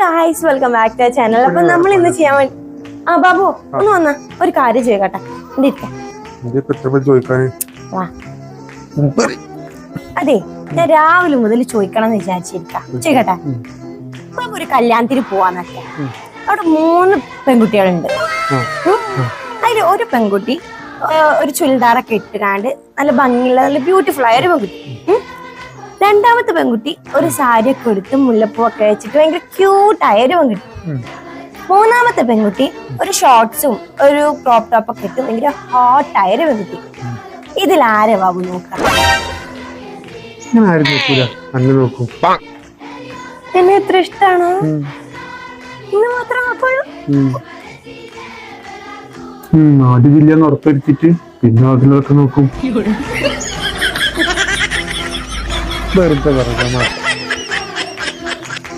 Guys welcome back to channel. അപ്പൊ നമ്മൾ ഇന്ന് ചെയ്യാൻ വേണ്ടി ബാബു ഒന്ന് വന്ന ഒരു കാര്യം ചെയ്യട്ടെ. അതെ ഞാൻ രാവിലെ മുതൽ ചോദിക്കണം എന്ന് വിചാരിച്ചിരിക്കാം. ചെയ്യട്ടെ. ബാബു ഒരു കല്യാണത്തിന് പോവാന്നൊക്കെ അവിടെ 3 പെൺകുട്ടികളുണ്ട്. അതിൽ ഒരു പെൺകുട്ടി ഒരു ചുരിദാറൊക്കെ ഇട്ടുകാണ്ട് നല്ല ഭംഗിയുള്ള നല്ല ബ്യൂട്ടിഫുൾ ആയ ഒരു പെൺകുട്ടി. രണ്ടാമത്തെ പെൺകുട്ടി ഒരു സാരിയൊക്കെ എടുത്ത് മുല്ലപ്പൂവൊക്കെ വെച്ചിട്ട് ഭയങ്കര ക്യൂട്ടായ ഒരു പെൺകുട്ടി. മൂന്നാമത്തെ പെൺകുട്ടി ഒരു ഷോർട്സും ഒരു ക്രോപ്പ് ടോപ്പൊക്കെ ഇട്ട് ഭയങ്കര ഹോട്ടായ ഒരു പെൺകുട്ടി. ഇതിലാരെ ബാബു നോക്കാം? എന്നെ എത്ര ഇഷ്ടാണ്. ഇന്ന് മാത്രം നോക്കുള്ളൂ. ആദ്യ ജില്ല ഉറപ്പെടുത്തിട്ട് പിന്നെ അതിലൊക്കെ നോക്കും. വെറുതെ പറയാം.